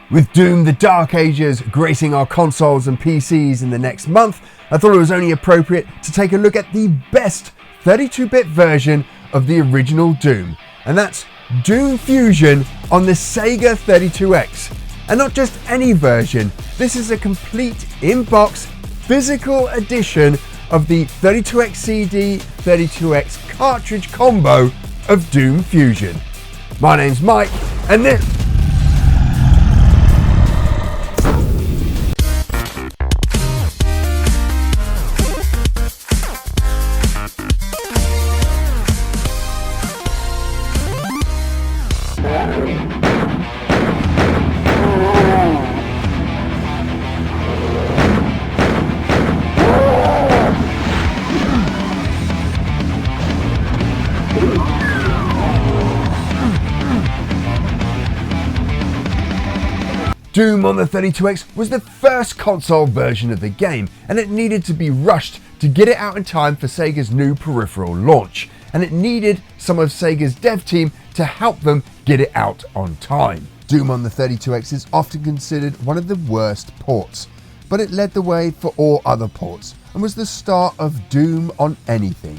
With Doom the Dark Ages gracing our consoles and PCs in the next month, I thought it was only appropriate to take a look at the best 32-bit version of the original Doom, and that's Doom Fusion on the Sega 32X. And not just any version, this is a complete in-box physical edition of the 32X CD, 32X cartridge combo of Doom Fusion. My name's Mike, and this... Doom on the 32X was the first console version of the game, and it needed to be rushed to get it out in time for Sega's new peripheral launch, and it needed some of Sega's dev team to help them get it out on time. Doom on the 32X is often considered one of the worst ports, but it led the way for all other ports and was the start of Doom on anything.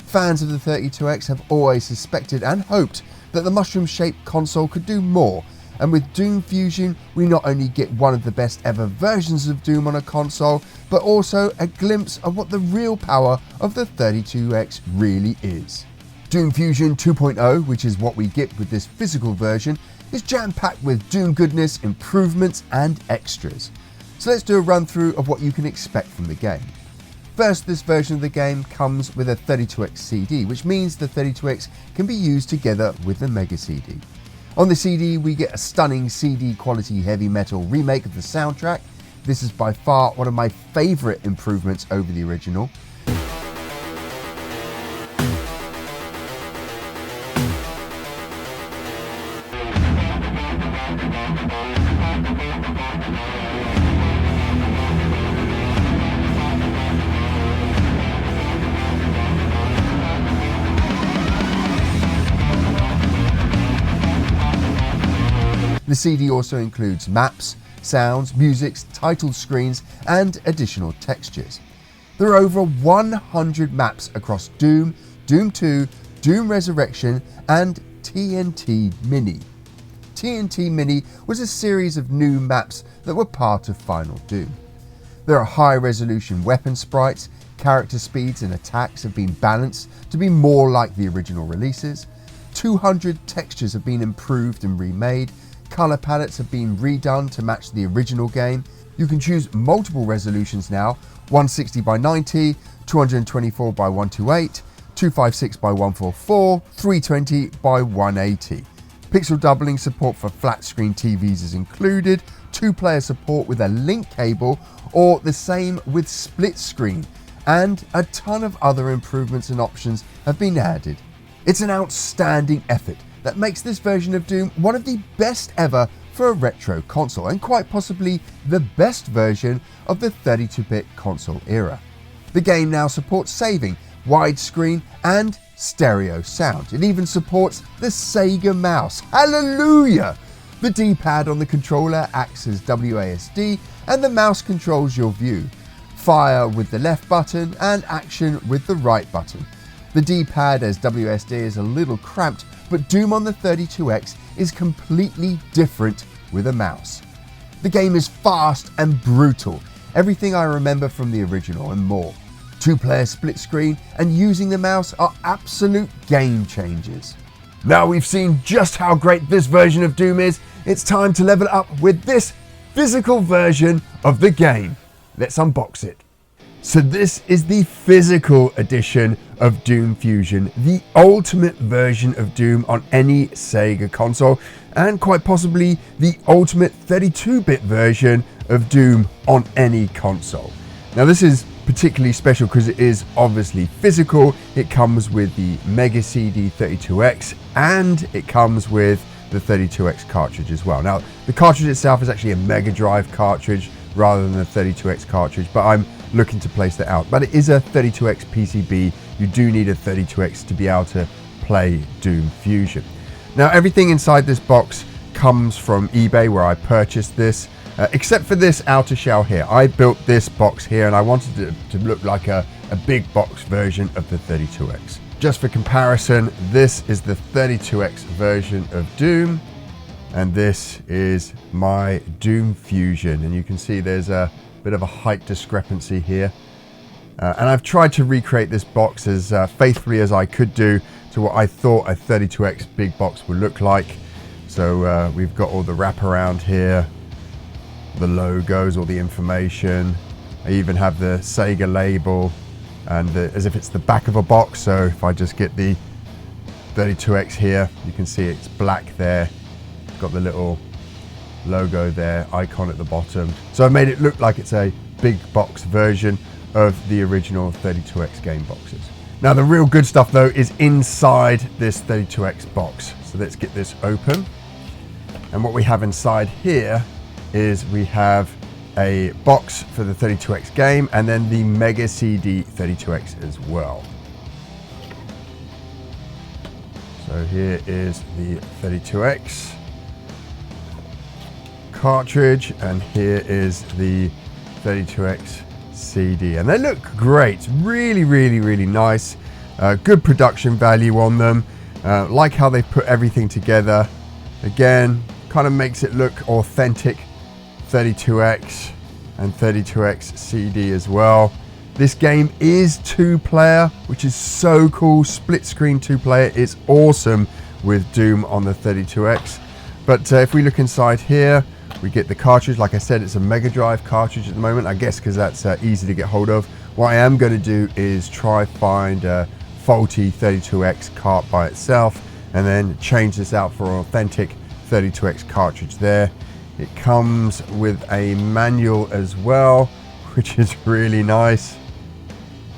Fans of the 32X have always suspected and hoped that the mushroom-shaped console could do more, and with Doom Fusion we not only get one of the best ever versions of Doom on a console, but also a glimpse of what the real power of the 32X really is. Doom Fusion 2.0, which is what we get with this physical version, is jam-packed with Doom goodness, improvements and extras. So let's do a run through of what you can expect from the game. First, this version of the game comes with a 32X CD, which means the 32X can be used together with the Mega CD. On the CD we get a stunning CD quality heavy metal remake of the soundtrack. This is by far one of my favourite improvements over the original. The CD also includes maps, sounds, musics, title screens and additional textures. There are over 100 maps across Doom, Doom 2, Doom Resurrection and TNT Mini. TNT Mini was a series of new maps that were part of Final Doom. There are high resolution weapon sprites, character speeds and attacks have been balanced to be more like the original releases, 200 textures have been improved and remade, colour palettes have been redone to match the original game. You can choose multiple resolutions now, 160 by 90, 224 by 128, 256 by 144, 320 by 180. Pixel doubling support for flat screen TVs is included, 2-player support with a link cable or the same with split screen, and a ton of other improvements and options have been added. It's an outstanding effort that makes this version of Doom one of the best ever for a retro console, and quite possibly the best version of the 32-bit console era. The game now supports saving, widescreen and stereo sound. It even supports the Sega mouse. Hallelujah! The D-pad on the controller acts as WASD and the mouse controls your view. Fire with the left button and action with the right button. The D-pad as WSD is a little cramped, but Doom on the 32X is completely different with a mouse. The game is fast and brutal, everything I remember from the original and more. 2-player split screen and using the mouse are absolute game changers. Now we've seen just how great this version of Doom is, it's time to level it up with this physical version of the game. Let's unbox it. So this is the physical edition of Doom Fusion, the ultimate version of Doom on any Sega console, and quite possibly the ultimate 32-bit version of Doom on any console. Now this is particularly special because it is obviously physical. It comes with the Mega CD 32X and it comes with the 32X cartridge as well. Now the cartridge itself is actually a Mega Drive cartridge rather than the 32X cartridge, but I'm looking to place that out. But it is a 32X PCB. You do need a 32X to be able to play Doom Fusion. Now everything inside this box comes from eBay where I purchased this, except for this outer shell here. I built this box here and I wanted it to look like a big box version of the 32X. Just for comparison, this is the 32X version of Doom, and this is my Doom Fusion. And you can see there's a bit of a height discrepancy here. And I've tried to recreate this box as faithfully as I could do to what I thought a 32X big box would look like. So we've got all the wraparound here, the logos, all the information. I even have the Sega label, and as if it's the back of a box. So if I just get the 32X here, you can see it's black there. It's got the little logo there, icon at the bottom. So I made it look like it's a big box version of the original 32X game boxes. Now the real good stuff though is inside this 32X box. So let's get this open. And what we have inside here is we have a box for the 32X game and then the Mega CD 32X as well. So here is the 32X cartridge, and here is the 32X CD, and they look great. Really, really, really nice. Good production value on them. Like how they put everything together. Again, kind of makes it look authentic. 32X and 32X CD as well. This game is 2-player, which is so cool. Split screen 2-player is awesome with Doom on the 32X. But if we look inside here, we get the cartridge. Like I said, it's a Mega Drive cartridge at the moment, I guess because that's easy to get hold of. What I am going to do is try find a faulty 32X cart by itself and then change this out for an authentic 32X cartridge there. It comes with a manual as well, which is really nice.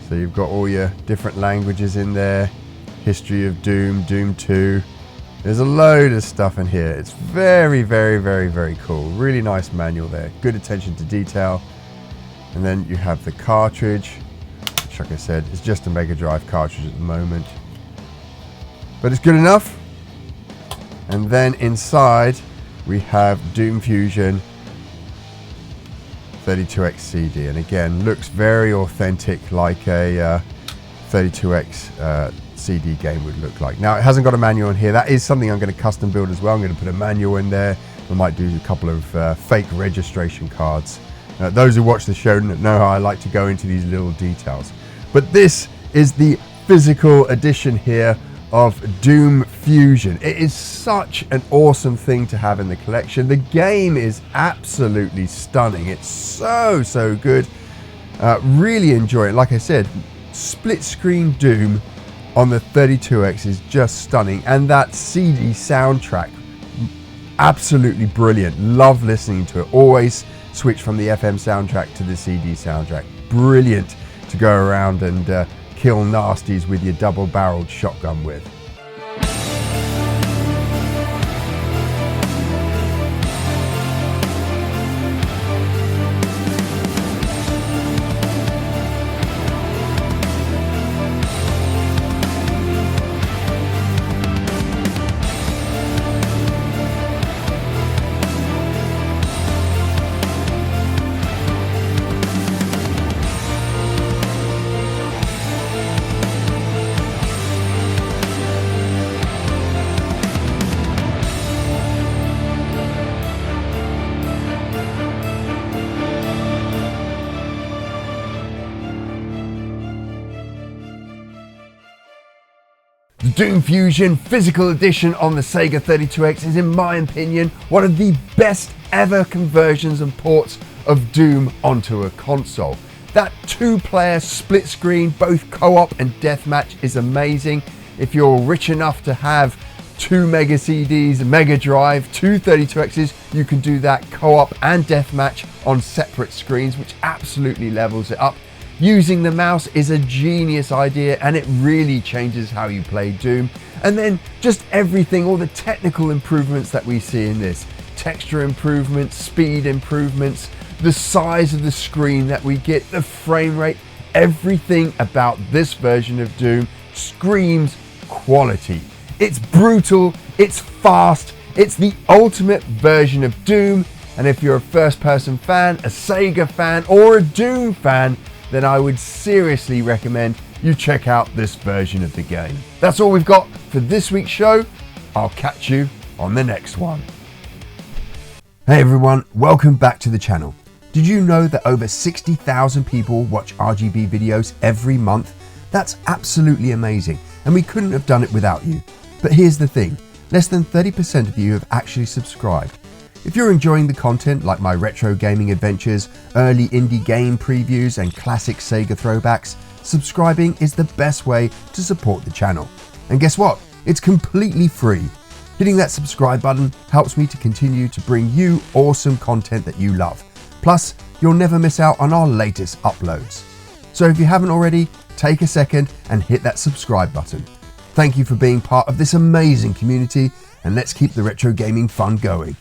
So you've got all your different languages in there. History of Doom, Doom 2. There's a load of stuff in here. It's very, very, very, very cool. Really nice manual there. Good attention to detail. And then you have the cartridge, which, like I said, is just a Mega Drive cartridge at the moment. But it's good enough. And then inside, we have Doom Fusion 32X CD. And again, looks very authentic, like a 32X CD game would look like. Now it hasn't got a manual in here. That is something I'm going to custom build as well. I'm going to put a manual in there. I might do a couple of fake registration cards. Those who watch the show know how I like to go into these little details. But this is the physical edition here of Doom Fusion. It is such an awesome thing to have in the collection. The game is absolutely stunning. It's so, so good. Really enjoy it. Like I said, split screen Doom on the 32X is just stunning, and that CD soundtrack, absolutely brilliant. Love listening to it. Always switch from the FM soundtrack to the CD soundtrack. Brilliant to go around and kill nasties with your double-barreled shotgun with. The Doom Fusion physical edition on the Sega 32X is, in my opinion, one of the best ever conversions and ports of Doom onto a console. That 2-player split screen, both co-op and deathmatch, is amazing. If you're rich enough to have 2 Mega CDs, a Mega Drive, 2 32Xs, you can do that co-op and deathmatch on separate screens, which absolutely levels it up. Using the mouse is a genius idea, and it really changes how you play Doom. And then just everything, all the technical improvements that we see in this. Texture improvements, speed improvements, the size of the screen that we get, the frame rate, everything about this version of Doom screams quality. It's brutal, it's fast, It's the ultimate version of Doom, and if you're a first-person fan, a Sega fan, or a Doom fan, then I would seriously recommend you check out this version of the game. That's all we've got for this week's show. I'll catch you on the next one. Hey everyone, welcome back to the channel. Did you know that over 60,000 people watch RGB videos every month? That's absolutely amazing, and we couldn't have done it without you. But here's the thing, less than 30% of you have actually subscribed. If you're enjoying the content like my retro gaming adventures, early indie game previews and classic Sega throwbacks, subscribing is the best way to support the channel. And guess what? It's completely free. Hitting that subscribe button helps me to continue to bring you awesome content that you love. Plus, you'll never miss out on our latest uploads. So if you haven't already, take a second and hit that subscribe button. Thank you for being part of this amazing community, and let's keep the retro gaming fun going.